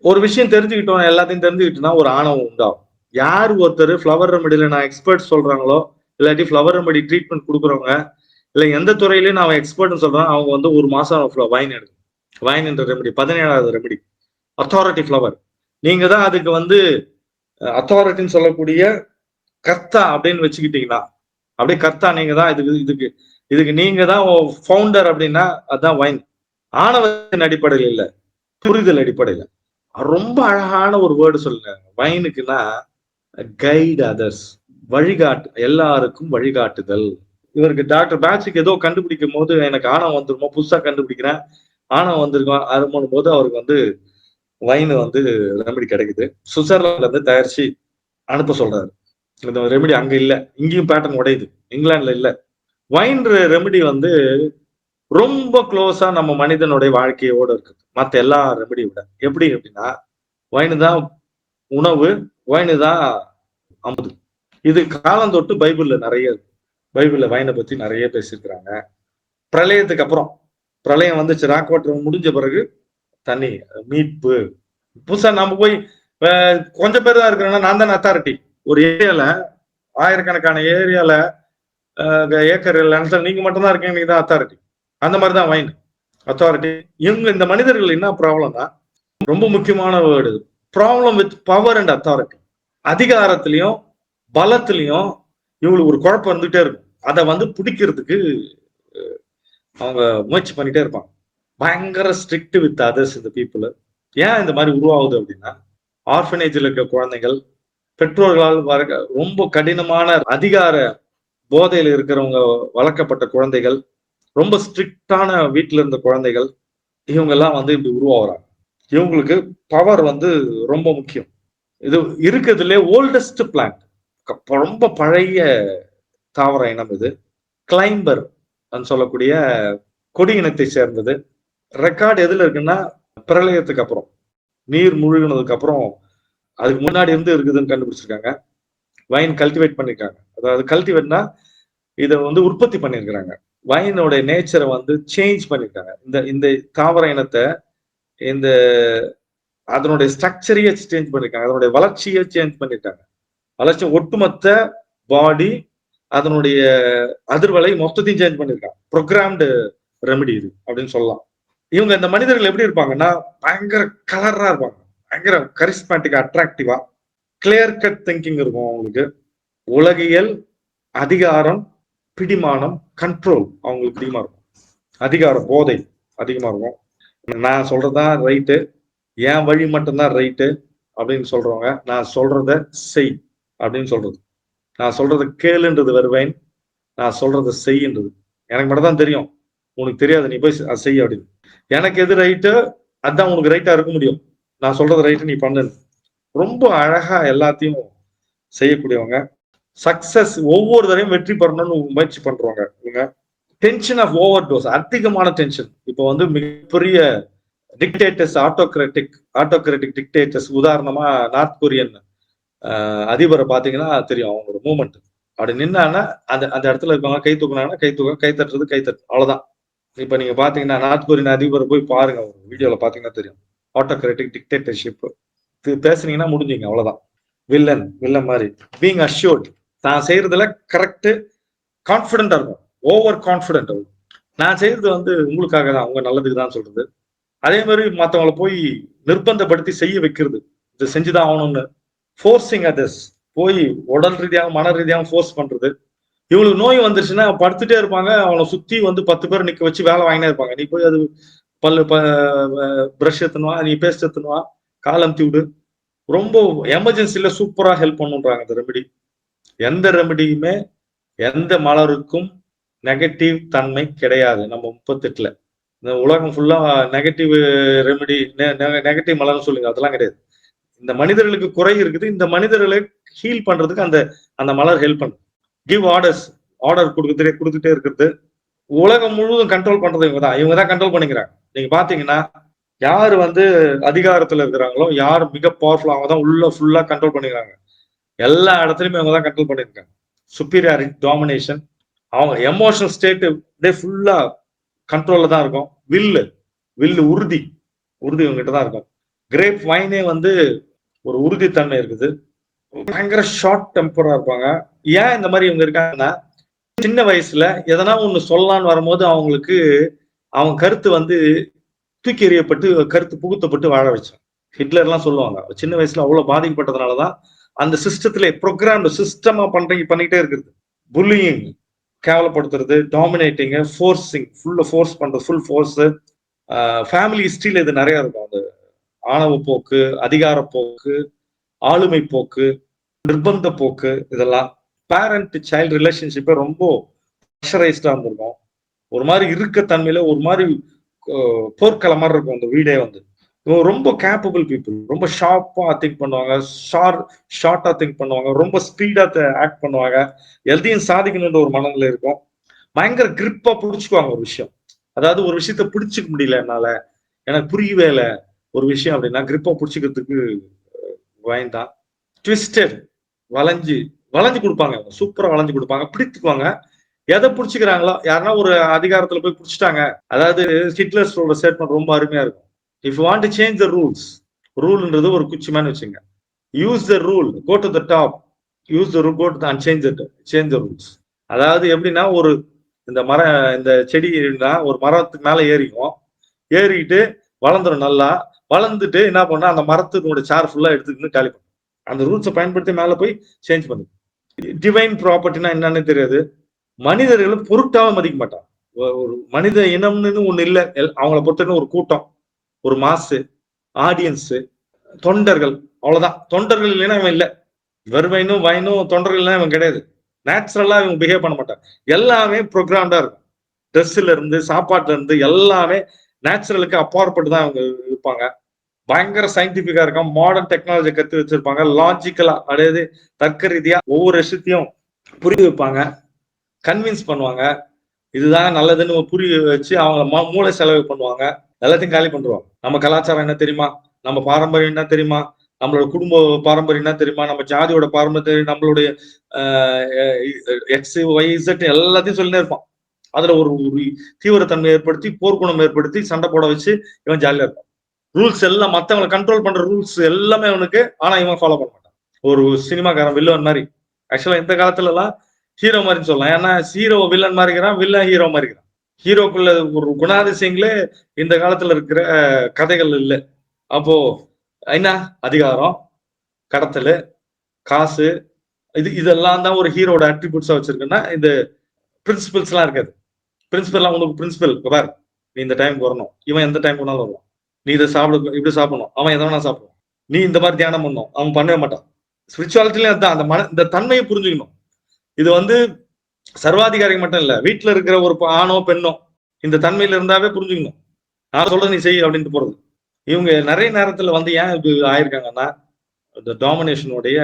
ஒரு விஷயம் தெரிஞ்சுக்கிட்டோம், எல்லாத்தையும் தெரிஞ்சுக்கிட்டோம்னா ஒரு ஆணவம் உண்டாகும். யார் ஒருத்தர் ஃப்ளவர் ரெமடியில நான் எக்ஸ்பர்ட் சொல்றாங்களோ, இல்லாட்டி ஃப்ளவர் ரெமடி ட்ரீட்மெண்ட் கொடுக்குறவங்க, இல்ல எந்த துறையிலயும் நான் எக்ஸ்பர்ட்னு சொல்றேன், அவங்க வந்து ஒரு மாசம் வைன் எடுக்கும். வைன் என்ற ரெமடி 17வது ரெமடி அத்தாரிட்டி ஃப்ளவர். நீங்க தான் அதுக்கு வந்து அத்தாரிட்டின்னு சொல்லக்கூடிய கர்த்தா அப்படின்னு வச்சுக்கிட்டீங்கன்னா, அப்படியே கர்த்தா நீங்க தான் இதுக்கு நீங்க தான் ஃபவுண்டர் அப்படின்னா அதுதான் வைன். ஆணவத்தின் அடிப்படையில் இல்ல, புரிதல் அடிப்படையில. ரொம்ப அழகான ஒரு வேர்டு சொல்லுங்க வைனுக்குன்னா, கைட் அதர்ஸ், வழிகாட்டு, எல்லாருக்கும் வழிகாட்டுதல். இவருக்கு டாக்டர் பேட்சுக்கு ஏதோ கண்டுபிடிக்கும் போது எனக்கு ஆணவம் வந்துருமோ, புதுசா கண்டுபிடிக்கிறேன், ஆணவம் வந்திருக்கும் அதுமோனும் போது அவருக்கு வந்து வைன் வந்து ரெமடி கிடைக்குது. சுவிட்சர்லாந்துல இருந்து தயாரிச்சு அனுப்ப சொல்றாரு. இந்த ரெமடி அங்க இல்ல, இங்கேயும் பேட்டர்ன் உடையுது, இங்கிலாந்துல இல்ல. வைன் ரெமடி வந்து ரொம்ப க்ளோஸா நம்ம மனிதனுடைய வாழ்க்கையோட இருக்குது மத்த எல்லா ரெமடியை விட. எப்படி அப்படின்னா, வைனு தான் உணவு, வைனு தான் அமுது. இது காலந்தொட்டு பைபிள்ல நிறைய, பைபிள்ல வைனை பத்தி நிறைய பேசியிருக்கிறாங்க. பிரளயத்துக்கு அப்புறம், பிரளயம் வந்துச்சு, ராக் வாட்டர் முடிஞ்ச பிறகு தண்ணி மீட்பு. புதுசா நம்ம போய் கொஞ்சம் பேர் தான் இருக்கிறோம்னா நான் தானே அத்தாரிட்டி. ஒரு ஏரியால ஆயிரக்கணக்கான ஏரியால ஏக்கர் நிலத்துல நீங்க மட்டும் தான் இருக்கீங்க, நீங்க தான் அத்தாரிட்டி. அந்த மாதிரிதான் வைன் அத்தாரிட்டி. இவங்க இந்த மனிதர்கள் என்ன ப்ராப்ளம்னா, ரொம்ப முக்கியமான word, problem with power and authority. அதிகாரத்திலையும் பலத்திலையும் இவங்களுக்கு ஒரு குழப்பம் வந்துட்டே இருக்கும். அதை வந்து பிடிக்கிறதுக்கு அவங்க முயற்சி பண்ணிட்டே இருப்பாங்க. பயங்கர ஸ்ட்ரிக்ட் வித் அதர்ஸ் இந்த பீப்புள். ஏன் இந்த மாதிரி உருவாகுது அப்படின்னா, ஆர்ஃபனேஜில் இருக்க குழந்தைகள், பெற்றோர்களால் ரொம்ப கடினமான அதிகார போதையில் இருக்கிறவங்க வளர்க்கப்பட்ட குழந்தைகள், ரொம்ப ஸ்ட்ரிக்டான வீட்டில் இருந்த குழந்தைகள், இவங்க எல்லாம் வந்து இப்படி உருவாகிறாங்க. இவங்களுக்கு பவர் வந்து ரொம்ப முக்கியம். இது இருக்கிறதுலே ஓல்டஸ்ட் பிளான்ட், ரொம்ப பழைய தாவர இனம் இது. கிளைம்பர் சொல்லக்கூடிய கொடி இனத்தை சேர்ந்தது. ரெக்கார்டு எதுல இருக்குன்னா, பிரளயத்துக்கு அப்புறம், நீர் மூழ்கினதுக்கு அப்புறம், அதுக்கு முன்னாடி இருந்து இருக்குதுன்னு கண்டுபிடிச்சிருக்காங்க. வைன் கல்டிவேட் பண்ணிருக்காங்க. அதாவது கல்டிவேட்னா இதை வந்து உற்பத்தி பண்ணிருக்கிறாங்க. வைனோட நேச்சரை வந்து சேஞ்ச் பண்ணிருக்காங்க. இந்த தாவர இனத்தை இந்த அதனுடைய ஸ்ட்ரக்சரையே சேஞ்ச் பண்ணிருக்காங்க, அதனுடைய வளர்ச்சியை சேஞ்ச் பண்ணிருக்காங்க. வளர்ச்சி ஒட்டுமொத்த பாடி, அதனுடைய அதிர்வலை மொத்தத்தையும் சேஞ்ச் பண்ணிருக்காங்க. ப்ரோக்ராம்டு ரெமெடி இது அப்படின்னு சொல்லலாம். இவங்க இந்த மனிதர்கள் எப்படி இருப்பாங்கன்னா, பயங்கர கலரா இருப்பாங்க, பயங்கர கரிஸ்மேட்டிக், அட்ராக்டிவா, கிளியர் கட் திங்கிங் இருக்கும் அவங்களுக்கு. உலகியல், அதிகாரம், பிடிமானம், கண்ட்ரோல் அவங்களுக்கு அதிகமா இருக்கும். அதிகார போதை அதிகமா இருக்கும். நான் சொல்றதுதான் ரைட்டு, என் வழி மட்டும்தான் ரைட்டு அப்படின்னு சொல்றவங்க, நான் சொல்றத செய் அப்படின்னு சொல்றது. நான் சொல்றத கேளுன்றது வருவேன், நான் சொல்றத செய்ன்றது. எனக்கு மட்டும் தான் தெரியும், உனக்கு தெரியாது, நீ போய் செய் அப்படின்னு. எனக்கு எது ரைட்டு அதுதான் உனக்கு ரைட்டா இருக்க முடியும். நான் சொல்றது ரைட்டு, நீ பண்ணு. ரொம்ப அழகா எல்லாத்தையும் செய்யக்கூடியவங்க. சக்சஸ், ஒவ்வொரு தடையும் வெற்றி பெறணும்னு முயற்சி பண்றவங்க இவங்க. டென்ஷன் ஆஃப் ஓவர் டோஸ், அதிகமான டென்ஷன். இப்போ வந்து மிகப்பெரிய டிக்டேட்டர்ஸ், ஆட்டோகிராட்டிக் டிக்டேட்டர்ஸ், உதாரணமா நார்த் கொரியன் அதிபரை பாத்தீங்கன்னா தெரியும், அவங்களோட மூவ்மெண்ட். அப்படி நின்னாங்கன்னா அந்த இடத்துல இருக்கவங்க கை தூக்குனாங்கன்னா கை தட்டுறது, அவ்வளவுதான். இப்ப நீங்க பாத்தீங்கன்னா நார்த் கொரியன் அதிபரை போய் பாருங்க, வீடியோல பாத்தீங்கன்னா தெரியும். ஆட்டோகிராட்டிக் டிக்டேட்டர்ஷிப் பேசுனீங்கன்னா முடிஞ்சீங்க, அவ்வளவுதான். வில்லன் மாதிரி. பீங் அஷ்யூர்ட், தான் செய்யறதுல கரெக்ட், கான்பிடண்டா இருக்கும், ஓவர் கான்பிடன்ட். நான் செய்யறது வந்து உங்களுக்காக தான், உங்க நல்லதுக்கு தான் சொல்றது. அதே மாதிரி மற்றவங்களை போய் நிர்பந்தப்படுத்தி செய்ய வைக்கிறது, இது செஞ்சுதான் ஆகணும்னு. ஃபோர்சிங் அதர்ஸ், போய் உடல் ரீதியாக மன ரீதியாக ஃபோர்ஸ் பண்றது. இவங்களுக்கு நோய் வந்துருச்சுன்னா படுத்துட்டே இருப்பாங்க, அவனை சுத்தி வந்து 10 பேர் நிக்க வச்சு வேலை வாங்கினே இருப்பாங்க. நீ போய் அது பல்லு பிரஷ் எத்தணுவா, நீ பேஸ்ட் எத்தணுவா, காலம்தி விடு. ரொம்ப எமர்ஜென்சில சூப்பரா ஹெல்ப் பண்ணுன்றாங்க இந்த ரெமெடி. எந்த ரெமெடியுமே எந்த மலருக்கும் நெகட்டிவ் தன்மை கிடையாது. நம்ம 38ல இந்த உலகம் ஃபுல்லா நெகட்டிவ் ரெமெடி, நெகட்டிவ் மலர்னு சொல்லுங்க, அதெல்லாம் கிடையாது. இந்த மனிதர்களுக்கு குறை இருக்குது, இந்த மனிதர்களை ஹீல் பண்றதுக்கு அந்த மலர் ஹெல்ப் பண்ணும். கிவ் ஆர்டர் கொடுத்துட்டே இருக்கிறது. உலகம் முழுவதும் கண்ட்ரோல் பண்றது இவங்க தான் கண்ட்ரோல் பண்ணிக்கிறாங்க. நீங்க பாத்தீங்கன்னா யாரு வந்து அதிகாரத்துல இருக்கிறாங்களோ, யார் மிக பவர்ஃபுல், அவங்க தான் உள்ள ஃபுல்லா கண்ட்ரோல் பண்ணிக்கிறாங்க. எல்லா இடத்துலயுமே அவங்க தான் கண்ட்ரோல் பண்ணிருக்காங்க. Superiority, domination. அவங்க எமோஷனல் ஸ்டேட் ஃபுல்லா கண்ட்ரோல்ல தான் இருக்கும். வில்லு உறுதி இவங்ககிட்ட தான் இருக்கும். கிரேப் வைனே வந்து ஒரு உறுதித்தன்மை இருக்குது, பயங்கர ஷார்ட் டெம்பரா இருப்பாங்க. ஏன் இந்த மாதிரி இவங்க இருக்காங்கன்னா, சின்ன வயசுல எதனா ஒண்ணு சொல்லலான்னு வரும்போது அவங்களுக்கு அவங்க கருத்து வந்து தூக்கி எறியப்பட்டு கருத்து புகுத்தப்பட்டு வாழ வச்சாங்க. ஹிட்லர்லாம் சொல்லுவாங்க சின்ன வயசுல அவ்வளவு பாதிக்கப்பட்டதுனாலதான் அந்த சிஸ்டத்துல ப்ரோக்ராம் சிஸ்டமா பண்ணிட்டே இருக்குது. புல்லிங், கேவலப்படுத்துறது, டாமினேட்டிங், ஃபோர்ஸிங், ஃபோர்ஸ் பண்றது, ஃபுல் ஃபோர்ஸ். ஃபேமிலி ஹிஸ்டரியில இது நிறைய இருக்கும். அந்த ஆணவ போக்கு, அதிகார போக்கு, ஆளுமை போக்கு, நிர்பந்த போக்கு, இதெல்லாம் பேரண்ட் சைல்டு ரிலேஷன்ஷிப்பை ரொம்ப ப்ரெஷரைஸ்டா இருந்திருக்கும். ஒரு மாதிரி இருக்க தன்மையில ஒரு மாதிரி போர்க்கள மாதிரி இருக்கும் அந்த வீடே வந்து. ரொம்ப கேப்பபிள் பீப்புள், ரொம்ப ஷார்ப்பா திங்க் பண்ணுவாங்க, ஷார்ட்டா திங்க் பண்ணுவாங்க, ரொம்ப ஸ்பீடா ஆக்ட் பண்ணுவாங்க, எதையும் சாதிக்கணுன்ற ஒரு மனநிலை இருக்கும். பயங்கர கிரிப்பா புடிச்சுக்குவாங்க ஒரு விஷயம். அதாவது ஒரு விஷயத்த பிடிச்சிக்க முடியல என்னால, எனக்கு புரியவே இல்லை ஒரு விஷயம் அப்படின்னா கிரிப்பா பிடிச்சிக்கிறதுக்கு வாய்ந்தான். ட்விஸ்டட், வளைஞ்சு வளைஞ்சு கொடுப்பாங்க, சூப்பரா வளைஞ்சு கொடுப்பாங்க, பிடித்துக்குவாங்க. எதை பிடிச்சிக்கிறாங்களோ, யாருன்னா ஒரு அதிகாரத்துல போய் பிடிச்சிட்டாங்க. அதாவது ஹிட்லர் சொல்ற ஸ்டேட்மெண்ட் ரொம்ப அருமையா இருக்கும். If you want to change the rules, ரூல்ன்றது ஒரு குச்சிமான்னு வச்சுங்க, use the rule, go to the top, use the rule, go to and change the rules. அதாவது எப்படின்னா, ஒரு இந்த செடினா ஒரு மரத்துக்கு மேல ஏறிக்கும், ஏறிக்கிட்டு வளர்ந்துடும், நல்லா வளர்ந்துட்டு என்ன பண்ணா அந்த மரத்துக்கு சேர் ஃபுல்லா எடுத்துக்கிட்டு காலி பண்ணும். அந்த ரூல்ஸை பயன்படுத்தி மேல போய் சேஞ்ச் பண்ணுது. டிவைன் ப்ராப்பர்ட்டினா என்னன்னு தெரியாது. மனிதர்களை பொருட்டாக மதிக்க மாட்டான். ஒரு மனித இனம்னு ஒண்ணு இல்லை, அவங்கள பொறுத்தவரைக்கும் ஒரு கூட்டம், ஒரு மாசு, ஆடியன்ஸ், தொண்டர்கள், அவ்வளவுதான். தொண்டர்கள் இல்லைன்னா இவன் இல்லை. வெறுமைனும் வைனும் தொண்டர்கள் இவன் கிடையாது. நேச்சுரலா இவங்க பிஹேவ் பண்ண மாட்டாங்க. எல்லாமே ப்ரோக்ராம்டா இருக்கும். ட்ரெஸ்ல இருந்து சாப்பாட்டுல இருந்து எல்லாமே நேச்சுரலுக்கு அப்பாற்பட்டு தான் அவங்க இருப்பாங்க. பயங்கர சயின்டிபிக்கா இருக்கும், மாடர்ன் டெக்னாலஜி கத்து வச்சிருப்பாங்க, லாஜிக்கலா, அதாவது தர்க்க ரீதியா ஒவ்வொரு விஷயத்தையும் புரிய வைப்பாங்க, கன்வின்ஸ் பண்ணுவாங்க. இதுதான் நல்லதுன்னு புரிய வச்சு அவங்க மூளை செலவு பண்ணுவாங்க, எல்லாத்தையும் காலி பண்ணுவாங்க. நம்ம கலாச்சாரம் என்ன தெரியுமா, நம்ம பாரம்பரியம் என்ன தெரியுமா, நம்மளோட குடும்ப பாரம்பரியம் என்ன தெரியுமா, நம்ம ஜாதியோட பாரம்பரியம், நம்மளுடைய எக்ஸ் ஒய் இசட் எல்லாத்தையும் சொல்லினே இருப்பான். அதுல ஒரு தீவிரத்தன்மை ஏற்படுத்தி, போர்க்குணம் ஏற்படுத்தி, சண்டை போட வச்சு இவன் ஜாலியா இருப்பான். ரூல்ஸ் எல்லாம் மத்தவங்களை கண்ட்ரோல் பண்ற ரூல்ஸ் எல்லாமே அவனுக்கு, ஆனா இவன் ஃபாலோ பண்ண மாட்டான். ஒரு சினிமாக்காரன் வில்லன் மாதிரி. ஆக்சுவலா இந்த காலத்துல எல்லாம் ஹீரோ மாதிரி சொல்லலாம். ஏன்னா ஹீரோ வில்லன் மாதிரிக்கிறான், வில்லன் ஹீரோ மாதிரிக்கிறான். ஹீரோக்குள்ள ஒரு குணாதிசயங்களே இந்த காலத்துல இருக்கிற கதைகள் இல்லை. அப்போ என்ன, அதிகாரம், கடத்தல், காசு, இதெல்லாம் தான் ஒரு ஹீரோட அட்ரிபியூட்ஸா வச்சிருக்குன்னா, இந்த பிரின்சிபல்ஸ் எல்லாம் இருக்காது. பிரின்சிபல் எல்லாம் உனக்கு பிரின்சிபல் பார், நீ இந்த டைம் வரணும், இவன் எந்த டைம் வேணாலும் வருவான், நீ இதை சாப்பிட இப்படி சாப்பிடணும், அவன் எதை வேணா சாப்பிடுவான், நீ இந்த மாதிரி தியானம் பண்ணணும், அவன் பண்ணவே மாட்டான். ஸ்பிரிச்சுவாலிட்டிலையும் அதுதான், அந்த இந்த தன்மையை புரிஞ்சுக்கணும். இது வந்து சர்வாதிகாரிக்கு மட்டும் இல்ல, வீட்டுல இருக்கிற ஒரு ஆணோ பெண்ணோ இந்த தன்மையில இருந்தாவே புரிஞ்சுக்கணும். நான் சொல்றது நீ செய் அப்படின்ட்டு போறது. இவங்க நிறைய நேரத்துல வந்து ஏன் இது ஆயிருக்காங்கன்னா, இந்த டாமினேஷனுடைய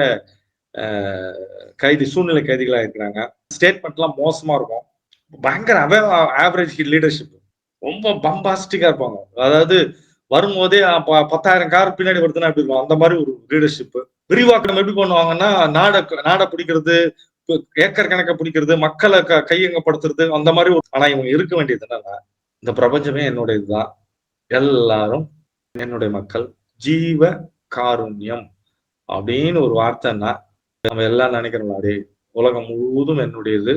கைதி, சூழ்நிலை கைதிகளா இருக்கிறாங்க. ஸ்டேட்மெண்ட் எல்லாம் மோசமா இருக்கும், பயங்கர ஆவரேஜ் லீடர்ஷிப், ரொம்ப பம்பாஸ்டிக்கா இருப்பாங்க. அதாவது வரும்போதே 10,000 கார் பின்னாடி வருதுன்னா எப்படி இருக்கும், அந்த மாதிரி ஒரு லீடர்ஷிப். விரிவாக்கம் எப்படி பண்ணுவாங்கன்னா, நாடை பிடிக்கிறது, ஏக்கர் கணக்க பிடிக்கிறது, மக்களை கையங்கப்படுத்துறது, அந்த மாதிரி. ஆனா இவங்க இருக்க வேண்டியது என்னன்னா, இந்த பிரபஞ்சமே என்னுடைய இதுதான், எல்லாரும் என்னுடைய மக்கள், ஜீவ காருண்யம் அப்படின்னு ஒரு வார்த்தைன்னா நம்ம எல்லாம் நினைக்கிறோம், அடே உலகம் முழுவதும் என்னுடையது,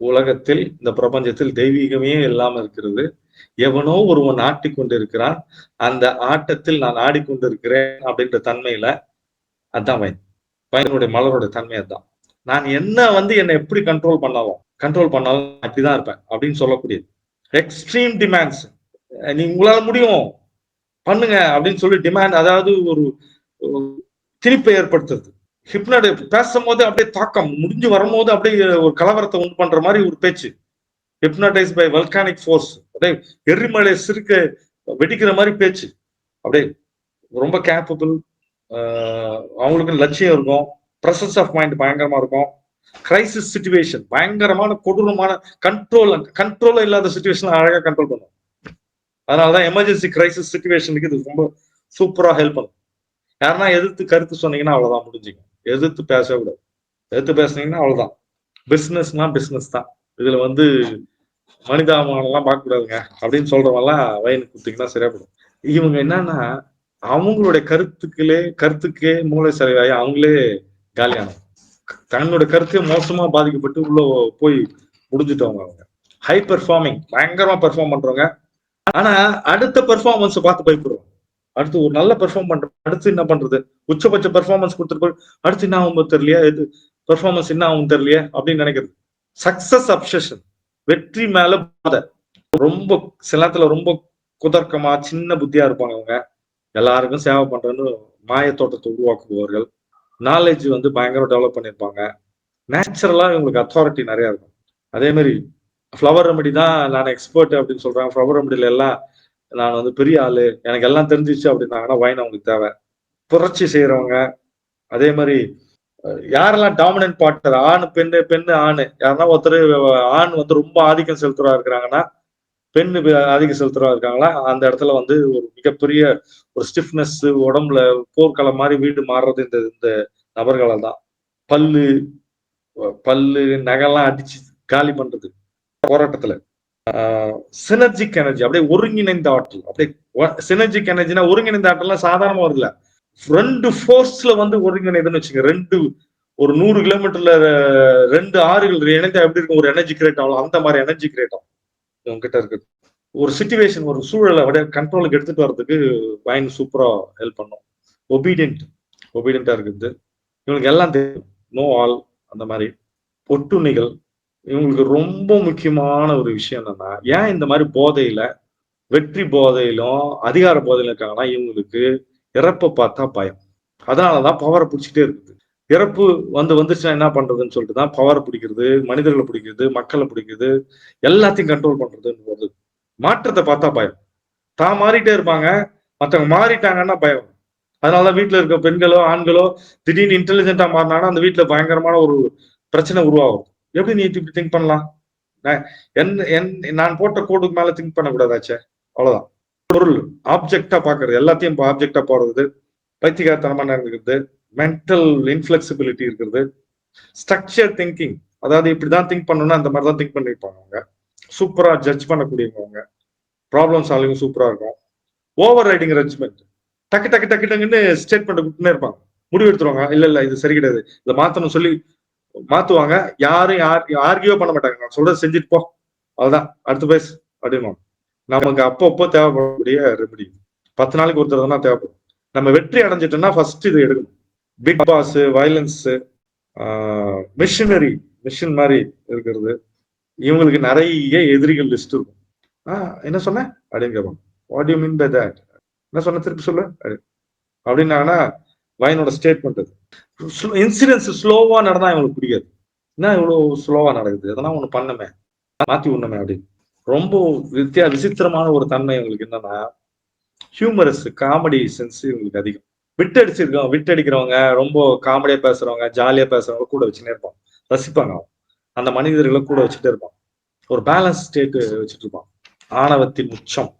உலகத்தில் இந்த பிரபஞ்சத்தில் தெய்வீகமே இல்லாம இருக்கிறது, எவனோ ஒருவன் ஆட்டிக்கொண்டு இருக்கிறான், அந்த ஆட்டத்தில் நான் ஆடிக்கொண்டிருக்கிறேன் அப்படின்ற தன்மையில, அதுதான் பயனுடைய மலரோட தன்மை. அதுதான் நான் என்ன வந்து என்னை எப்படி கண்ட்ரோல் பண்ணாலும் அப்படிதான் இருப்பேன் அப்படின்னு சொல்லக்கூடியது. எக்ஸ்ட்ரீம் டிமாண்ட்ஸ், நீங்க உங்களால முடியும் பண்ணுங்க அப்படின்னு சொல்லி டிமாண்ட், அதாவது ஒரு திணிப்பை ஏற்படுத்துறது. ஹிப்னாட் பேசும்போது அப்படியே தாக்கம் முடிஞ்சு வரும்போது அப்படியே ஒரு கலவரத்தை உண்டு பண்ற மாதிரி ஒரு பேச்சு. ஹிப்னடைஸ் பை வல்கானிக் ஃபோர்ஸ், அப்படியே எரிமலை சிறுக்க வெடிக்கிற மாதிரி பேச்சு. அப்படியே ரொம்ப கேப்பபிள், அவங்களுக்கு லட்சியம் இருக்கும், பிரசன்ஸ் ஆஃப் மைண்ட் பயங்கரமா இருக்கும், கிரைசிஸ் சிச்சுவேஷன் பயங்கரமான கொடூரமான கண்ட்ரோல் இல்லாத சிச்சுவேஷன் அழகா கண்ட்ரோல் பண்ணும். அதனாலதான் எமர்ஜென்சி கிரைசிஸ் சிச்சுவேஷனுக்கு இது ரொம்ப சூப்பரா ஹெல்ப் பண்ணும். யாருன்னா எதிர்த்து கருத்து சொன்னீங்கன்னா அவ்வளவுதான், முடிஞ்சுங்க. எதிர்த்து பேசவே கூடாது. எதிர்த்து பேசுனீங்கன்னா அவ்வளவுதான். பிசினஸ்னா பிசினஸ் தான். இதுல வந்து மனிதாபமானெல்லாம் பார்க்க கூடாதுங்க அப்படின்னு சொல்றவங்கலாம் வயனுக்கு கொடுத்தீங்கன்னா சரியா போடும். இவங்க என்னன்னா, அவங்களுடைய கருத்துக்கே மூளை செலவாகி அவங்களே காலியானவங்க. தன்னோட கருத்தே மோசமா பாதிக்கப்பட்டு உள்ள போய் முடிஞ்சுட்டவங்க. அவங்க ஹை பெர்ஃபார்மிங், பயங்கரமா பெர்ஃபார்ம் பண்றவங்க. ஆனா அடுத்த பெர்ஃபார்மன்ஸ் பார்த்து பயப்படுவோம். அடுத்து ஒரு நல்ல பெர்ஃபார்ம் பண்றோம், அடுத்து என்ன பண்றது, உச்சபட்ச பெர்ஃபார்மன்ஸ் கொடுத்துட்டு அடுத்து என்ன ஆகும் தெரியலையா, எது பெர்ஃபார்மன்ஸ் என்ன ஆகும் தெரியலையா அப்படின்னு நினைக்கிறது. சக்சஸ் அப்சஷன், வெற்றி மேல போதை. ரொம்ப சில நேரத்துல ரொம்ப குதர்க்கமா சின்ன புத்தியா இருப்பாங்க அவங்க. எல்லாருக்கும் சேவை பண்றேன்னு மாய தோட்டத்தை உருவாக்குபவர்கள். நாலேஜ் வந்து பயங்கர டெவலப் பண்ணியிருப்பாங்க. நேச்சுரலா இவங்களுக்கு அத்தாரிட்டி நிறைய இருக்கும். அதே மாதிரி ஃப்ளவர் ரெமெடி தான் நான் எக்ஸ்பர்ட் அப்படின்னு சொல்றாங்க. ஃப்ளவர் ரெமெடியில எல்லாம் நான் வந்து பெரிய ஆளு, எனக்கு எல்லாம் தெரிஞ்சிச்சு அப்படின்னாங்கன்னா வைன் அவங்களுக்கு தேவை. புரட்சி செய்யறவங்க. அதே மாதிரி யாரெல்லாம் டாமினன்ட் பார்ட்னர், ஆண் பெண்ணு ஆண், யாருன்னா ஒருத்தர் ஆண் வந்து ரொம்ப ஆதிக்கம் செலுத்துறா இருக்கிறாங்கன்னா, பெண்ணு ஆதிக்கம் செலுத்துறா இருக்காங்களா, அந்த இடத்துல வந்து ஒரு மிகப்பெரிய ஒரு ஸ்டிஃப்னஸ், உடம்புல போர்க்களம் மாதிரி வீடு மாறுறது இந்த நபர்களால் தான். பல்லு நகைலாம் அடிச்சு காலி பண்றது போராட்டத்துல. சினர்ஜிக் எனர்ஜி, அப்படியே ஒருங்கிணைந்த ஆற்றல். அப்படியே சினர்ஜிக் எனர்ஜினா ஒருங்கிணைந்த ஆற்றல்லாம் சாதாரணமா வருதுல, ரெண்டு ஃபோர்ஸ்ல வந்து ஒருங்கிணைதுன்னு வச்சுக்க. ஒரு 100 கிலோமீட்டர்ல 2 ஆறுகள் இணைந்தா எப்படி இருக்கும் ஒரு எனர்ஜி கிரியேட் ஆகும், அந்த மாதிரி எனர்ஜி கிரியேட் ஆகும் உங்ககிட்ட இருக்கு. ஒரு சிச்சுவேஷன், ஒரு சூழலை அப்படியே கண்ட்ரோலுக்கு எடுத்துட்டு வர்றதுக்கு வைன் சூப்பரா ஹெல்ப் பண்ணும். ஒபீடியண்டா இருக்குது. இவங்களுக்கு எல்லாம் தெரியும், நோ ஆல் அந்த மாதிரி. ஒட்டுண்ணிகள் இவங்களுக்கு ரொம்ப முக்கியமான ஒரு விஷயம் என்னன்னா, ஏன் இந்த மாதிரி போதையில, வெற்றி போதையிலும் அதிகார போதையிலும் இருக்காங்கன்னா, இவங்களுக்கு இறப்பை பார்த்தா பயம். அதனாலதான் பவரை பிடிச்சிட்டே இருக்குது. இறப்பு வந்துச்சுன்னா என்ன பண்றதுன்னு சொல்லிட்டு தான் பவரை பிடிக்கிறது, மனிதர்களை பிடிக்கிறது, மக்களை பிடிக்கிறது, எல்லாத்தையும் கண்ட்ரோல் பண்றதுன்னு போது. மாற்றத்தை பார்த்தா பயம். தான் மாறிட்டே இருப்பாங்க, மற்றவங்க மாறிட்டாங்கன்னா பயம். அதனாலதான் வீட்டுல இருக்க பெண்களோ ஆண்களோ திடீர்னு இன்டெலிஜென்டா மாறினாங்கன்னா அந்த வீட்டுல பயங்கரமான ஒரு பிரச்சனை உருவாகும். எப்படி நீ இப்படி திங்க் பண்ணலாம், நான் போட்ட கோடுக்கு மேல திங்க் பண்ணக்கூடாதாச்சே, அவ்வளவுதான். பொருள் ஆப்ஜெக்டா பாக்குறது, எல்லாத்தையும் ஆப்ஜெக்டா போடுறது, பைத்தியகாரத்தனமா இருக்கிறது, மென்டல் இன்ஃபிளெக்சிபிலிட்டி இருக்கிறது, ஸ்ட்ரக்சர் திங்கிங், அதாவது இப்படிதான் திங்க் பண்ணணும்னா அந்த மாதிரிதான் திங்க் பண்ணிருப்பாங்க அவங்க. சூப்பரா ஜட்ஜ் பண்ணக்கூடியவங்க, ப்ராப்ளம் சால்விங் சூப்பரா இருக்கும். ஓவர் ரைடிங் ஜட்ஜ்மெண்ட், டக்கு டக்கு டக்கு டக்குன்னு ஸ்டேட்மெண்ட் கொடுத்துனே இருப்பாங்க, முடிவு எடுத்துருவாங்க. இல்ல இது சரி கிடையாது, இதை மாத்தணும் சொல்லி மாத்துவாங்க. யாரும் ஆர்கியூ பண்ண மாட்டாங்க, நான் சொல்றது செஞ்சுட்டு போ, அதுதான் அடுத்த பேஸ் அப்படின்னு. நமக்கு அப்பப்போ தேவைப்படக்கூடிய ரெமெடி 10 நாளைக்கு ஒருத்தர் தான் தேவைப்படும். நம்ம வெற்றி அடைஞ்சிட்டோம்னா ஃபர்ஸ்ட் இது எடுக்கணும். பிக் பாஸ், வயலன்ஸ், மிஷின் மாதிரி இருக்கிறது. இவங்களுக்கு நிறைய எதிரிகள் லிஸ்ட் இருக்கும். என்ன சொன்ன அப்படின்னு கேட்பாங்க. What you mean by that, என்ன சொன்ன திருப்பி சொல்லு அப்படின்னாங்கன்னா வைனோட ஸ்டேட்மெண்ட். இன்சிடென்ட்ஸ் ஸ்லோவா நடந்தா இவங்களுக்கு பிடிக்காது. என்ன இவ்வளவு ஸ்லோவா நடக்குது, அதெல்லாம் ஒண்ணு பண்ணுமே, மாத்தி விடணுமே அப்படின்னு. ரொம்ப விசித்திரமான ஒரு தன்மை இவங்களுக்கு என்னன்னா, ஹியூமரஸ், காமெடி சென்ஸ் இவங்களுக்கு அதிகம். விட்டடிக்கிறவங்க, ரொம்ப காமெடியா பேசுறவங்க, ஜாலியா பேசுறவங்க கூட வச்சுட்டே இருப்பான், ரசிப்பாங்க. அந்த மனிதர்களை கூட வச்சுட்டே இருப்பான். ஒரு பேலன்ஸ் ஸ்டேட் வச்சுட்டு இருப்பான். ஆணவத்தின் உச்சம்,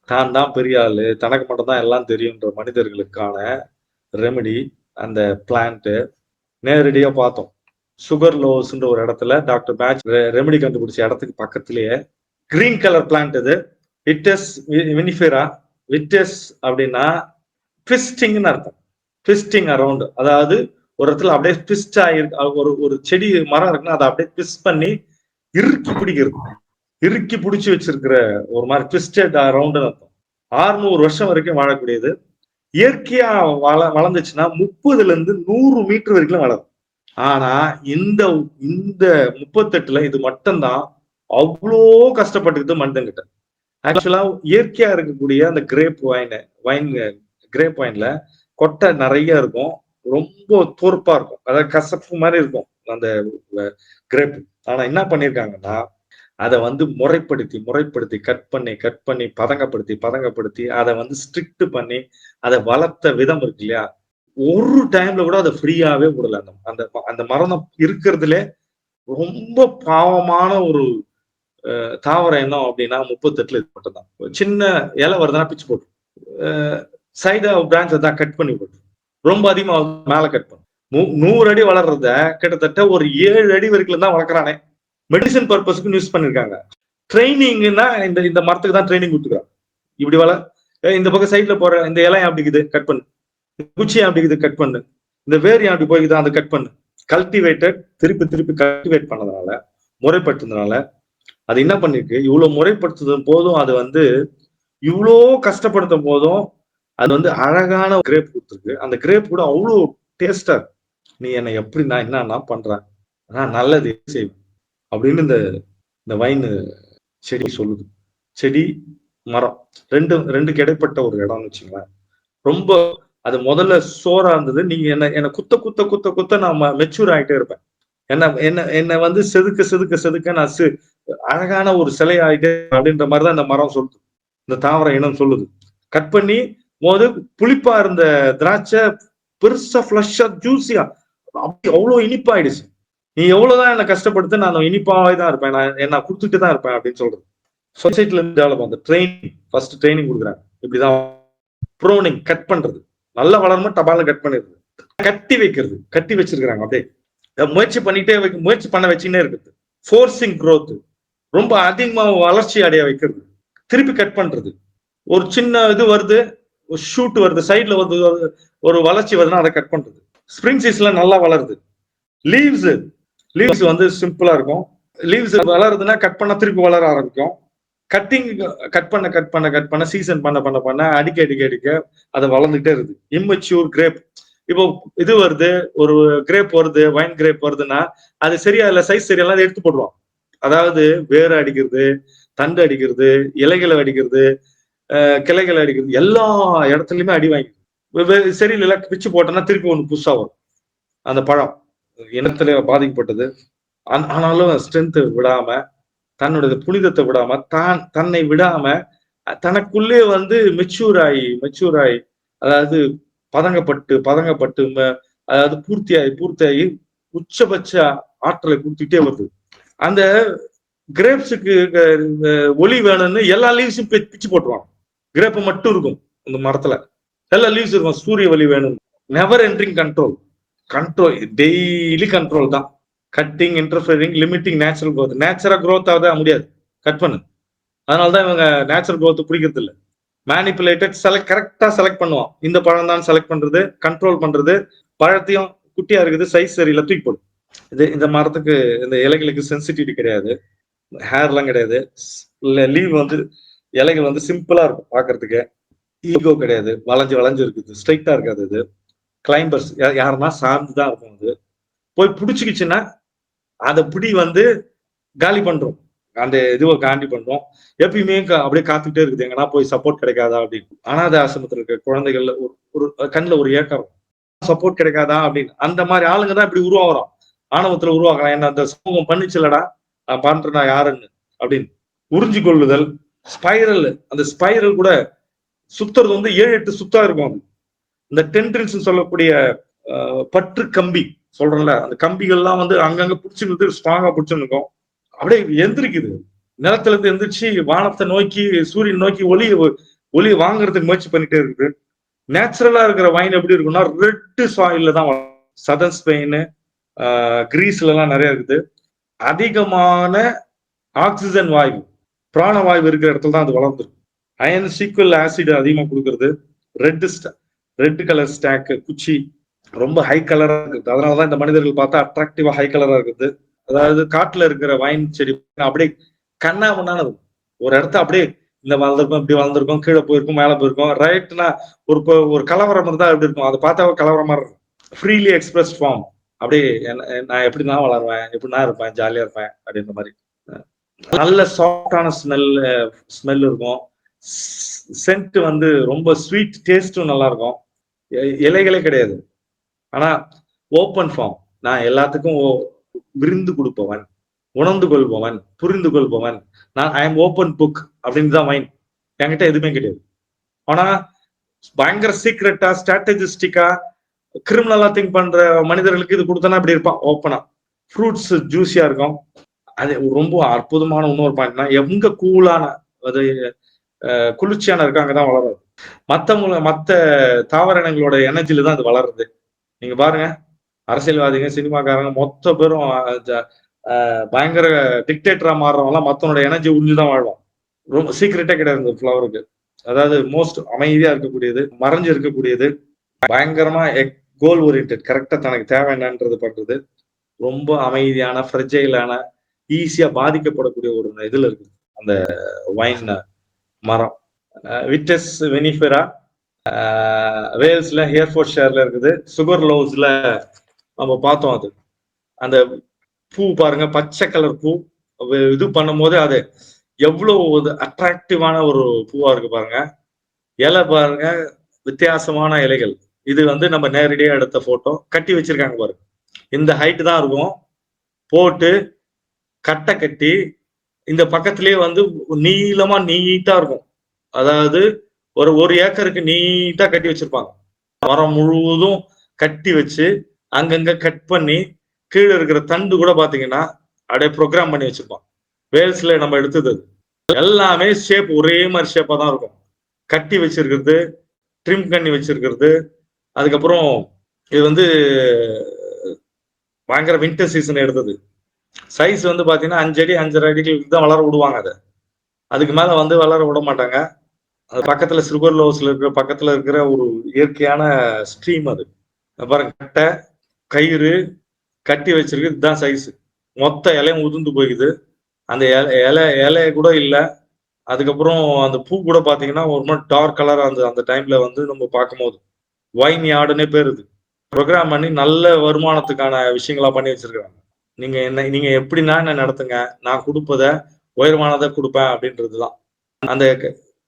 தான் தான் பெரிய ஆளு, தனக்கு மட்டும் தான் எல்லாம் தெரியுன்ற மனிதர்களுக்கான ரெமெடி அந்த பிளான்ட். நேரடியா பார்த்தோம், சுகர் லோஸ்ன்ற ஒரு இடத்துல டாக்டர் பேட்ச் ரெமெடி கண்டுபிடிச்ச இடத்துக்கு பக்கத்திலேயே கிரீன் கலர் பிளான்ட் இது. விட்டஸ் வினிஃபெரா. விட்டஸ் அப்படின்னா ட்விஸ்டிங்னு அர்த்தம். ட்விஸ்டிங் அரௌண்ட், அதாவது ஒரு இடத்துல அப்படியே ட்விஸ்ட் ஆகிருக்கு. ஒரு செடி மரம் இருக்குன்னா அதை அப்படியே ட்விஸ்ட் பண்ணி இறுக்கி பிடிக்கிறது, இறுக்கி பிடிச்சி வச்சிருக்கிற ஒரு மாதிரி ட்விஸ்டட் அரௌண்ட் அர்த்தம். 600 வருஷம் வரைக்கும் வாழக்கூடியது. இயற்கையா வளர்ந்துச்சுன்னா 30ல இருந்து 100 மீட்டர் வரைக்கும் வளரும். ஆனா இந்த 38ல இது மட்டும்தான் அவ்வளோ கஷ்டப்பட்டுக்கிட்டு மனிதன்கிட்ட. ஆக்சுவலா இயற்கையா இருக்கக்கூடிய அந்த கிரேப் கிரேப் வைன்ல கொட்டை நிறைய இருக்கும், ரொம்ப தோற்பா இருக்கும், அதாவது கசப்பு மாதிரி இருக்கும் அந்த கிரேப். ஆனா என்ன பண்ணிருக்காங்கன்னா அதை வந்து முறைப்படுத்தி கட் பண்ணி பதங்கப்படுத்தி அதை வந்து ஸ்ட்ரிக்ட் பண்ணி அதை வளர்த்த விதம் இருக்கு இல்லையா, ஒரு டைம்ல கூட அதை ஃப்ரீயாவே விடல. அந்த மரம் இருக்கிறதுல ரொம்ப பாவமான ஒரு தாவரம் என்ன அப்படின்னா 38ல இது மட்டும் தான். சின்ன இலை வருதுன்னா பிச்சு போட்டு சைடா பிரான்ச் தான் கட் பண்ணி போட்டு, ரொம்ப அதிகமா மேல கட் பண்ணும். 100 அடி வளர்றத கிட்டத்தட்ட ஒரு 7 அடி வரைக்கும் தான் வளர்க்குறானே. மெடிசன் பர்பஸ்க்கு யூஸ் பண்ணிருக்காங்க. ட்ரைனிங்னா இந்த மரத்துக்கு தான் ட்ரைனிங் கொடுத்துருக்காங்க. இப்படி இந்த பக்கம் சைட்ல போற இந்த இலை அப்படி இருக்குது கட் பண்ணு, குச்சி அப்படி இருக்குது கட் பண்ணு, இந்த வேர் அப்படி போய்க்குது அந்த கட் பண்ணு. கல்டிவேட்டட் திருப்பி திருப்பி கல்டிவேட் பண்ணதுனால, முறைப்படுத்துறதுனால அது என்ன பண்ணிருக்கு, இவ்வளவு முறைப்படுத்துறது போதும் அது வந்து இவ்வளோ கஷ்டப்படுத்தும் போதும் அது வந்து அழகான கிரேப் கொடுத்துருக்கு. அந்த கிரேப் கூட அவ்வளோ டேஸ்டா இருக்கு. நீ என்னை எப்படி நான் என்னன்னா பண்றேன், நான் நல்லது செய்வேன் அப்படின்னு இந்த இந்த வைன் செடி சொல்லுது. செடி மரம் ரெண்டுக்கு இடைப்பட்ட ஒரு இடம்னு வச்சுங்களேன். ரொம்ப அது முதல்ல சோறா இருந்தது. நீங்க என்ன குத்த குத்த குத்த குத்த நான் மெச்சூர் ஆகிட்டே இருப்பேன். என்ன வந்து செதுக்க செதுக்க செதுக்க நான் அழகான ஒரு சிலை ஆகிட்டே அப்படின்ற மாதிரிதான் இந்த மரம் சொல்லுது, இந்த தாவர இனம் சொல்லுது. கட் பண்ணி போது புளிப்பா இருந்த திராட்சை பெருசா ஃபிளஷா ஜூசியா அப்படி அவ்வளவு இனிப்பாயிடுச்சு. நீ எவ்வளவுதான் என்ன கஷ்டப்படுத்த நான் இனிப்பாவே தான் இருப்பேன், நான் என்ன கொடுத்துட்டு தான் இருப்பேன் அப்படின்னு சொல்றது. சொசைட்டில இருந்து டெவலப் அந்த ட்ரைனிங் ஃபர்ஸ்ட் ட்ரைனிங் கொடுக்குறாங்க. இப்படிதான் ப்ரோனிங் கட் பண்றது, நல்லா வளரணும் டபால கட் பண்ணிடுறது, கட்டி வைக்கிறது, கட்டி வச்சிருக்கிறாங்க. அப்படியே முயற்சி பண்ணிட்டே முயற்சி பண்ண வச்சுன்னே இருக்குது. ஃபோர்சிங் க்ரோத், ரொம்ப அதிகமா வளர்ச்சி அடைய வைக்கிறது, திருப்பி கட் பண்றது. ஒரு சின்ன இது வருது, ஒரு ஷூட் வருது, சைட்ல வருது, ஒரு வளர்ச்சி வருதுன்னா அதை கட் பண்றது. ஸ்ப்ரிங் சீஸ்ல நல்லா வளருது. லீவ்ஸ் வந்து சிம்பிளா இருக்கும். லீவ்ஸ் வளருதுன்னா கட் பண்ண திருப்பி வளர ஆரம்பிக்கும். கட்டிங் கட் பண்ண கட் பண்ண கட் பண்ண சீசன் பண்ண பண்ண பண்ண அடிக்க அடிக்க அடிக்க அதை வளர்ந்துட்டே இருக்குது. இம்மெச்சூர் கிரேப், இப்போ இது வருது, ஒரு கிரேப் வருது, வைன் கிரேப் வருதுன்னா அது சரியா இல்ல, சைஸ் சரியா இல்ல, எடுத்து போடுவோம். அதாவது வேற அடிக்கிறது, தண்டு அடிக்கிறது, இலைகளை அடிக்கிறது, கிளைகளை அடிக்கிறது, எல்லா இடத்துலயுமே அடி வாங்கி சரியில்லை பிச்சு போட்டோம்னா திருப்பி ஒண்ணு புதுசா வரும். அந்த பழம் இனத்துல பாதிக்கப்பட்டது, ஆனாலும் ஸ்ட்ரென்த் விடாம, தன்னுடைய புனிதத்தை விடாம, தன்னை விடாம தனக்குள்ளே வந்து மெச்சூர் ஆகி அதாவது பதங்கப்பட்டு அதாவது பூர்த்தியாகி உச்சபட்ச ஆற்றலை கொடுத்துட்டே வருது. அந்த கிரேப்ஸுக்கு ஒளி வேணும்னு எல்லா லீவ்ஸும் பிச்சு போட்டுருவாங்க. கிரேப் மட்டும் இருக்கும் அந்த மரத்துல, எல்லா லீவ்ஸ் இருக்கும். சூரிய ஒளி வேணும், never entering control daily control தான். Cutting, interfering, limiting natural growth. Natural growth ஆகுது முடியாது, கட் பண்ணு. அதனாலதான் இவங்க நேச்சுரல் க்ரோத் பிடிக்கிறது இல்லை. மேனிப்புலேட்டட் கரெக்டா செலக்ட் பண்ணுவான். இந்த பழம் தான் செலக்ட் பண்றது, கண்ட்ரோல் பண்றது. பழத்தையும் குட்டியா இருக்குது, சைஸ் சரியில்லை, தூக்கி போடும். இந்த மரத்துக்கு இந்த இலைகளுக்கு சென்சிட்டிவிட்டி கிடையாது, ஹேர்லாம் கிடையாது. லீவ் வந்து இலைகள் வந்து சிம்பிளா இருக்கும் பாக்குறதுக்கு. ஈகோ கிடையாது, வளைஞ்சு இருக்குது, ஸ்ட்ரைட்டா இருக்காது. இது கிளைம்பர்ஸ் யாருன்னா சார்ந்துதான் இருக்கும். அது போய் பிடிச்சிக்கிச்சுன்னா அதை பிடி வந்து காலி பண்றோம், அந்த இதுவை காண்டி பண்றோம். எப்பயுமே அப்படியே காத்துக்கிட்டே இருக்குது, எங்கன்னா போய் சப்போர்ட் கிடைக்காதா அப்படின்னு. அனாதை ஆசிரமத்தில் இருக்க குழந்தைகள்ல ஒரு கண்ணுல ஒரு ஏக்கம், சப்போர்ட் கிடைக்காதா அப்படின்னு. அந்த மாதிரி ஆளுங்க தான் இப்படி உருவாகிறோம், ஆணவத்துல உருவாக்கலாம். என்ன அந்த சமூகம் பண்ணிச்சுலடா, நான் பண்றேன்னா யாருன்னு அப்படின்னு உறிஞ்சு கொள்ளுதல். ஸ்பைரல், அந்த ஸ்பைரல் கூட சுத்துறது வந்து 7-8 சுத்தா இருக்கும். இந்த டென்ட்ரில்ஸ் சொல்லக்கூடிய பற்று கம்பி சொல்றேன்ல, அந்த கம்பிகள்லாம் வந்து அங்கங்க பிடிச்சிருந்து ஸ்ட்ராங்கா பிடிச்சுன்னு இருக்கும். அப்படியே எந்திரிக்குது, நிலத்துல இருந்து எந்திரிச்சு வானத்தை நோக்கி, சூரியன் நோக்கி ஒளியை வாங்குறதுக்கு முயற்சி பண்ணிட்டே இருக்குது. நேச்சுரலா இருக்கிற வைன் எப்படி இருக்குன்னா ரெட் சாயில்ல தான். சதர்ன் ஸ்பெயின், கிரீஸ்ல எல்லாம் நிறைய இருக்குது. அதிகமான ஆக்சிஜன் வாயு, பிராணவாயு இருக்கிற இடத்துல தான் அது வளர்ந்துருக்கு. அயன் சீக்குவல் ஆசிட் அதிகமா கொடுக்கறது. ரெட் கலர் ஸ்டாக் குச்சி ரொம்ப ஹை கலரா இருக்குது. அதனாலதான் இந்த மனிதர்கள் பார்த்தா அட்ராக்டிவா ஹை கலரா இருக்குது. அதாவது காட்டுல இருக்கிற வைன் செடி அப்படியே கண்ணா முன்னானது. ஒரு இடத்த அப்படியே இந்த வளர்ந்துருக்கும், இப்படி வளர்ந்துருக்கும், கீழே போயிருக்கும், மேல போயிருக்கும். ரைட்னா ஒரு கலவரம் இருந்தா எப்படி இருக்கும், அதை பார்த்தா கலவரமா இருக்கும். ஃப்ரீலி எக்ஸ்பிரஸ் ஃபார்ம், அப்படியே நான் எப்படி நான் வளருவேன், எப்படி நான் இருப்பேன், ஜாலியா இருப்பேன் அப்படின்ற மாதிரி. நல்ல சாஃப்டான ஸ்மெல் இருக்கும். சென்ட் வந்து ரொம்ப ஸ்வீட், டேஸ்டும் நல்லா இருக்கும். இலைகளே கிடையாது, ஆனா ஓப்பன் ஃபார்ம். நான் எல்லாத்துக்கும் விருந்து கொடுப்பவன், உணர்ந்து கொள்பவன், புரிந்து கொள்பவன். நான் ஐ எம் ஓப்பன் புக் அப்படின்னு தான் வைன். என்கிட்ட எதுவுமே கிடையாது. ஆனா பயங்கர சீக்ரெட்டா, ஸ்ட்ராட்டஜிஸ்டிக்கா, கிரிமினலா திங்க் பண்ற மனிதர்களுக்கு இது கொடுத்தனா இப்படி இருப்பான் ஓப்பனா. ஃப்ரூட்ஸ் ஜூஸியா இருக்கும். அது ரொம்ப அற்புதமான இன்னொரு பாயிண்ட்னா, எங்க கூலான அது குளிர்ச்சியான இருக்கு அங்கதான் வளருது. மத்த தாவரங்களோட எனர்ஜில தான் அது வளருது. நீங்க பாருங்க, அரசியல்வாதிங்க, சினிமாக்காரங்க மொத்த பேரும் பயங்கர டிக்டேட்டரா மாறுறவங்க எல்லாம் மத்தவனோட எனர்ஜி உறிஞ்சுதான் வாழ்வோம். ரொம்ப சீக்கிரட்டே கிடையாது இந்த ஃப்ளவருக்கு. அதாவது மோஸ்ட் அமைதியா இருக்கக்கூடியது, மறைஞ்சு இருக்கக்கூடியது, பயங்கரமா கோல் ஓரியன்டட், கரெக்டா தனக்கு தேவை என்னன்றது பண்றது, ரொம்ப அமைதியான, ஃப்ரெஜைலான, ஈஸியா பாதிக்கப்படக்கூடிய ஒரு இதுல இருக்குது அந்த வைன் மரம். விட்டஸ் வெனிஃபெரா வேல்ஸ்ல ஹேர்ஃபோர்ட் ஷேர்ல இருக்குது. சுகர் லோவ்ஸ்ல நம்ம பார்த்தோம். அது அந்த பூ பாருங்க, பச்சை கலர் பூ. இது பண்ணும்போது அது எவ்வளவு அட்ராக்டிவான ஒரு பூவா இருக்கு பாருங்க. இலை பாருங்க, வித்தியாசமான இலைகள். இது வந்து நம்ம நேரடியா எடுத்த போட்டோ. கட்டி வச்சிருக்காங்க பாருங்க, இந்த ஹைட் தான் இருக்கும். போட்டு கட்டை கட்டி இந்த பக்கத்திலேயே வந்து நீளமா நீட்டா இருக்கும். அதாவது ஒரு ஏக்கருக்கு நீட்டா கட்டி வச்சிருப்பாங்க. மரம் முழுவதும் கட்டி வச்சு அங்கங்க கட் பண்ணி கீழே இருக்கிற தண்டு கூட பாத்தீங்கன்னா அப்படியே ப்ரோக்ராம் பண்ணி வச்சிருப்பான். வேல்ஸ்ல நம்ம எடுத்தது எல்லாமே ஷேப் ஒரே மாதிரி ஷேப்பா தான் இருக்கும். கட்டி வச்சிருக்கிறது, ட்ரிம் பண்ணி வச்சிருக்கிறது. அதுக்கப்புறம் இது வந்து பயங்கர வின்டர் சீசன் எடுத்தது. சைஸ் வந்து பாத்தீங்கன்னா 5 அடி 5.5 அடிகளுக்கு தான் வளர விடுவாங்க. அதை அதுக்கு மேல வந்து வளர விட மாட்டாங்க. அது பக்கத்துல சில்வர் லோவ்ஸ்ல இருக்கிற பக்கத்துல இருக்கிற ஒரு இயற்கையான ஸ்ட்ரீம். அது பாருங்க, கட்டை கயிறு கட்டி வச்சிருக்கு. இதுதான் சைஸ். மொத்த இலையும் உதிர்ந்து போயிடுது. அந்த இலை கூட இல்லை. அதுக்கப்புறம் அந்த பூ கூட பாத்தீங்கன்னா ஒரு மாதிரி டார்க் கலர். அந்த டைம்ல வந்து நம்ம பார்க்கும்போது வைன் யார்டுன்னே பேர். இது ப்ரோக்ராம் பண்ணி நல்ல வருமானத்துக்கான விஷயங்களா பண்ணி வச்சிருக்காங்க. நீங்க எப்படின்னா என்ன நடத்துங்க, நான் கொடுப்பத உயர்வானதை கொடுப்பேன் அப்படின்றதுதான். அந்த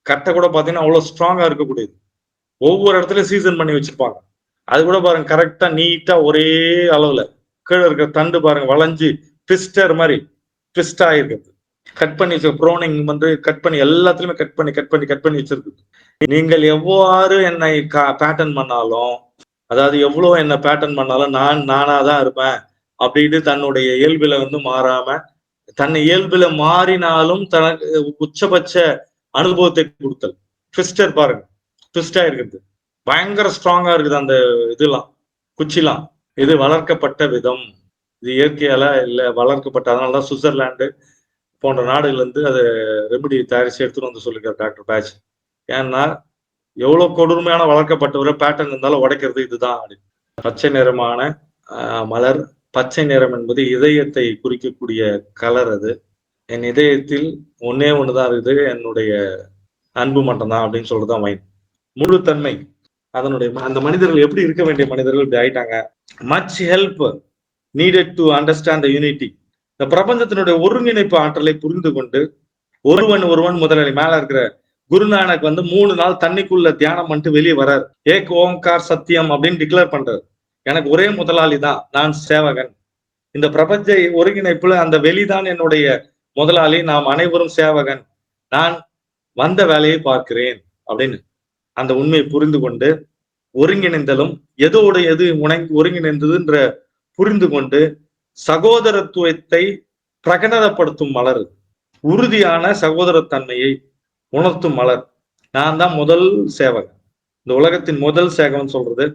கட்டை கூட பாத்தீங்கன்னா அவ்வளவு ஸ்ட்ராங்கா இருக்கக்கூடியது. ஒவ்வொரு இடத்துல சீசன் பண்ணி வச்சிருப்பாங்க. அது கூட பாருங்க, கரெக்டா நீட்டா ஒரே அளவுல. கீழே இருக்கிற தண்டு பாருங்க, வளைஞ்சு ட்விஸ்டர் மாதிரி ட்விஸ்ட் ஆகிருக்கிறது. கட் பண்ணி ப்ரோனிங் வந்து கட் பண்ணி எல்லாத்துலயுமே கட் பண்ணி வச்சிருக்கு. நீங்கள் எவ்வாறு என்னை பேட்டர்ன் பண்ணாலும், அதாவது எவ்வளவு என்ன பேட்டர்ன் பண்ணாலும் நானாதான் இருப்பேன் அப்படின்னு தன்னுடைய இயல்புல வந்து மாறாம, தன்னை இயல்புல மாறினாலும் தனக்கு உச்சபட்ச அனுபவத்தை கொடுத்தல். ட்விஸ்டர் பாருங்க, ட்விஸ்டா இருக்குது. பயங்கர ஸ்ட்ராங்கா இருக்குது அந்த இதெல்லாம், குச்சிலாம். இது வளர்க்கப்பட்ட விதம். இது இயற்கையால இல்ல வளர்க்கப்பட்ட. அதனாலதான் சுவிட்சர்லாந்து போன்ற நாடுகள் வந்து அதை ரெமெடி தயாரிச்சு எடுத்துட்டு வந்து சொல்லிருக்காரு டாக்டர் பேட்ச். ஏன்னா எவ்வளவு கொடுமையான வளர்க்கப்பட்டவரை பேட்டர்ன் இருந்தாலும் உடைக்கிறது இதுதான். பச்சை நிறமான மலர். பச்சை நிறம் என்பது இதயத்தை குறிக்கக்கூடிய கலர். அது என் இதயத்தில் ஒன்னே ஒண்ணுதான் இருக்குது, என்னுடைய அன்பு மட்டும்தான் அப்படின்னு சொல்றதுதான் வைன். முழு தன்மை அதனுடைய. அந்த மனிதர்கள் எப்படி இருக்க வேண்டிய மனிதர்கள் இப்படி ஆயிட்டாங்க. Much help needed to understand the unity. இந்த பிரபஞ்சத்தினுடைய ஒருங்கிணைப்பு ஆற்றலை புரிந்து கொண்டு ஒருவன் முதலாளி மேல இருக்கிற குருநானக் வந்து 3 நாள் தண்ணிக்குள்ள தியானம் பண்ணிட்டு வெளியே வர்றாரு. ஏக் ஓங்கார் சத்தியம் அப்படின்னு டிக்ளேர் பண்றாரு. எனக்கு ஒரே முதலாளி தான், நான் சேவகன். இந்த பிரபஞ்ச ஒருங்கிணைப்புல அந்த வெளிதான் என்னுடைய முதலாளி, நாம் அனைவரும் சேவகன், நான் வந்த வேலையை பார்க்கிறேன் அப்படின்னு அந்த உண்மையை புரிந்து கொண்டு ஒருங்கிணைந்தலும் எதோடு எது ஒருங்கிணைந்ததுன்ற புரிந்து கொண்டு சகோதரத்துவத்தை பிரகடனப்படுத்தும் மலர். உறுதியான சகோதரத்தன்மையை உணர்த்தும் மலர். நான் தான் முதல் சேவகன், இந்த உலகத்தின் முதல் சேவகன் சொல்றது.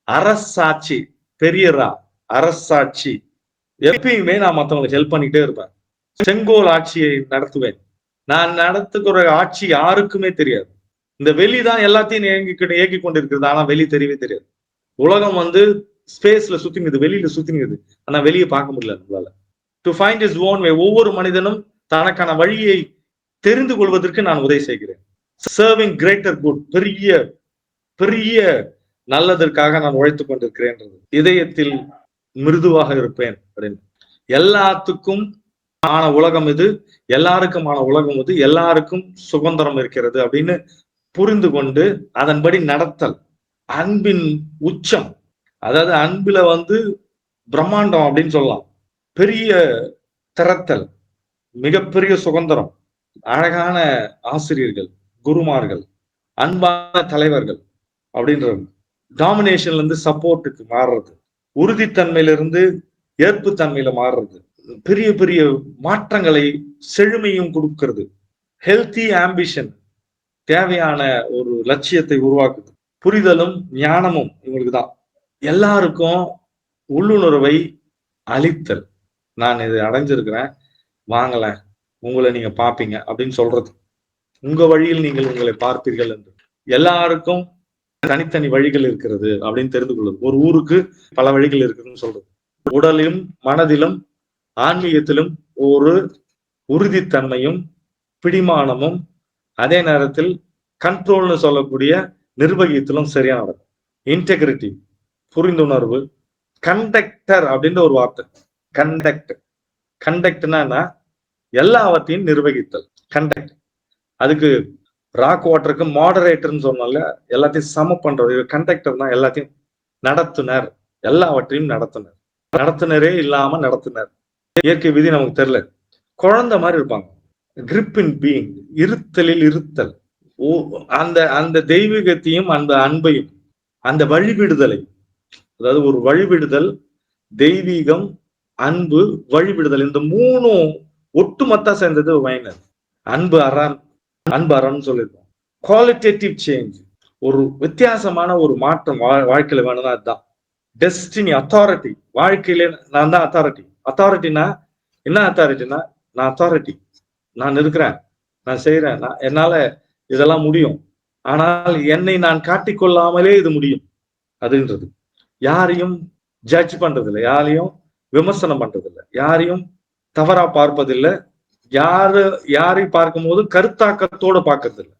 அரசாட்சி, பெரியரா அரசாட்சி. எப்பயுமே நான் மற்றவங்களுக்கு ஹெல்ப் பண்ணிக்கிட்டே இருப்பேன். செங்கோல் ஆட்சியை நடத்துவேன். நான் நடத்துகிற ஆட்சி யாருக்குமே தெரியாது. இந்த வெளிதான் எல்லாத்தையும் இயக்கி கொண்டிருக்கிறது. ஆனா வெளி தெரியவே தெரியாது. உலகம் வந்து ஸ்பேஸ்ல சுத்திங்குது, வெளியில சுத்திங்குது. ஆனா வெளியே பார்க்க முடியல நம்மளால. To find is own way. ஒவ்வொரு மனிதனும் தனக்கான வழியை தெரிந்து கொள்வதற்கு நான் உதவி செய்கிறேன். Serving greater good. பெரிய பெரிய நல்லதற்காக நான் உழைத்துக் கொண்டிருக்கிறேன். இதயத்தில் மிருதுவாக இருப்பேன் அப்படின்னு. எல்லாத்துக்கும் ஆன உலகம் இது, எல்லாருக்குமான உலகம் இது, எல்லாருக்கும் சுதந்திரம் இருக்கிறது அப்படின்னு புரிந்து கொண்டு அதன்படி நடத்தல். அன்பின் உச்சம். அதாவது அன்புல வந்து பிரம்மாண்டம் அப்படின்னு சொல்லலாம். பெரிய திறத்தல், மிகப்பெரிய சுதந்திரம், அழகான ஆசிரியர்கள், குருமார்கள், அன்பான தலைவர்கள் அப்படின்றது. டாமினேஷன்ல இருந்து சப்போர்ட்டுக்கு மாறுறது, உறுதித்தன்மையிலிருந்து ஏற்பு தன்மையில மாறுறது, பெரிய பெரிய மாற்றங்களை செழுமையும் கொடுக்கிறது. ஹெல்த்தி ஆம்பிஷன், தேவையான ஒரு லட்சியத்தை உருவாக்குது. புரிதலும் ஞானமும் இவங்களுக்கு தான். எல்லாருக்கும் உள்ளுணர்வை அளித்தல். நான் இதை அடைஞ்சிருக்கிறேன், வாங்கல, உங்களை நீங்க பாப்பீங்க அப்படின்னு சொல்றது. உங்க வழியில் நீங்கள் உங்களை பார்ப்பீர்கள் என்று. எல்லாருக்கும் தனித்தனி வழிகள் இருக்கிறது அப்படின்னு தெரிந்து கொள்வது. ஒரு ஊருக்கு பல வழிகள் இருக்குதுன்னு சொல்றது. உடலிலும் மனதிலும் ஆன்மீகத்திலும் ஒரு உறுதித்தன்மையும் பிடிமானமும், அதே நேரத்தில் கண்ட்ரோல்னு சொல்லக்கூடிய நிர்வகித்திலும் சரியா நடக்கும். இன்டெகிரிட்டி, புரிந்துணர்வு, கண்டக்டர் அப்படின்ற ஒரு வார்த்தை. கண்டக்ட்னா எல்லாவற்றையும் நிர்வகித்தல் கண்டக்ட். அதுக்கு ராக் வாட்டருக்கு மாடரேட்டர்னு சொன்னால எல்லாத்தையும் சம பண்றது. கண்டக்டர்னா எல்லாத்தையும் நடத்துனர், எல்லாவற்றையும் நடத்துனர். நடத்துனரே இல்லாம நடத்துனர். இயற்கை விதி நமக்கு தெரியல. குழந்தை மாதிரி இருப்பாங்க. கிரிப் இன் பீயிங், இருத்தலில் இருத்தல். அந்த அந்த தெய்வீகத்தையும் அந்த அன்பையும் அந்த வழிவிடுதலை, அதாவது ஒரு வழிவிடுதல், தெய்வீகம், அன்பு, வழிவிடுதல், இந்த மூணும் ஒட்டுமொத்தா சேர்ந்தது வைனர். அன்பு அறன்னு சொல்லியிருக்கோம். குவாலிட்டேட்டிவ் சேஞ்ச், ஒரு வித்தியாசமான ஒரு மாற்றம் வாழ்க்கையில வேணும்னா அதுதான். Destiny, authority. வாழ்க்கையில நான் தான் அத்தாரிட்டி. அத்தாரிட்டினா என்ன? அத்தாரிட்டினா நான் அத்தாரிட்டி, நான் இருக்கிறேன், நான் செய்யறேன், என்னால இதெல்லாம் முடியும், ஆனால் என்னை நான் காட்டிக்கொள்ளாமலே இது முடியும் அதுன்றது. யாரையும் ஜட்ஜ் பண்றதில்லை, யாரையும் விமர்சனம் பண்றதில்லை, யாரையும் தவறா பார்ப்பதில்லை, யாரை பார்க்கும் போது கருத்தாக்கத்தோட பார்க்கறது இல்லை,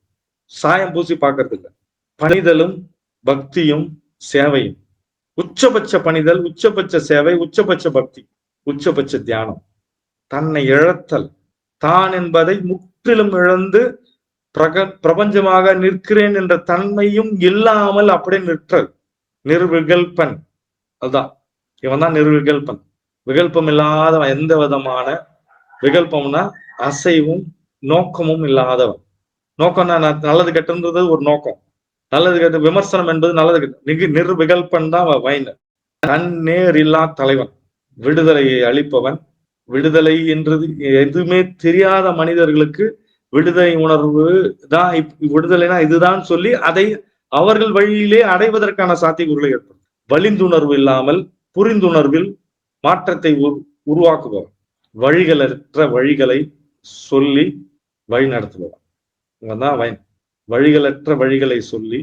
சாயம் பூசி பார்க்கறது இல்லை. பணிதலும் பக்தியும் சேவையும், உச்சபட்ச பணிதல், உச்சபட்ச சேவை, உச்சபட்ச பக்தி, உச்சபட்ச தியானம். தன்னை இழத்தல், தான் என்பதை முற்றிலும் இழந்து பிரபஞ்சமாக நிற்கிறேன் என்ற தன்மையும் இல்லாமல் அப்படியே நிற்றல். நிர்விகல்பன், அதுதான் இவன் தான் நிர்விகல்பன். விகல்பம் இல்லாதவன், எந்த விதமான விகல்பம்னா அசைவும் நோக்கமும் இல்லாதவன். நோக்கம்னா நல்லது கெட்டுன்றது ஒரு நோக்கம், நல்லது கெட்டு விமர்சனம் என்பது நல்லது கெட்டு. நிர்விகல்பன் தான் வைனர். தன்னேர் இல்லா தலைவன், விடுதலையை அளிப்பவன். விடுதலை என்றது எதுவுமே தெரியாத மனிதர்களுக்கு விடுதலை உணர்வு தான், விடுதலைனா இதுதான் சொல்லி அதை அவர்கள் வழியிலே அடைவதற்கான சாத்தியக்கூறுகளை ஏற்படும். வலிந்துணர்வு இல்லாமல் புரிந்துணர்வில் மாற்றத்தை உருவாக்குபவன். வழிகளற்ற வழிகளை சொல்லி வழி நடத்துபவன் தான் வைன். வழிகளற்ற வழிகளை சொல்லி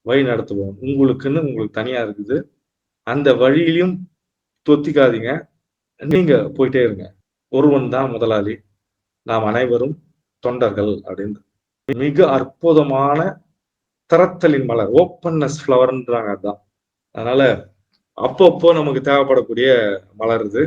வழி நடத்துபவன். உங்களுக்கு தனியா இருக்குது, அந்த வழியிலையும் தொத்திக்காதீங்க, நீங்க போயிட்டே இருங்க. ஒருவன் தான் முதலாளி, நாம் அனைவரும் தொண்டர்கள் அப்படின்னு. மிக அற்புதமான திறத்தலின் மலர், ஓப்பன்னஸ் ஃப்ளவர்ன்றாங்க. அதுதான். அதனால அப்பப்போ நமக்கு தேவைப்படக்கூடிய மலர் இது.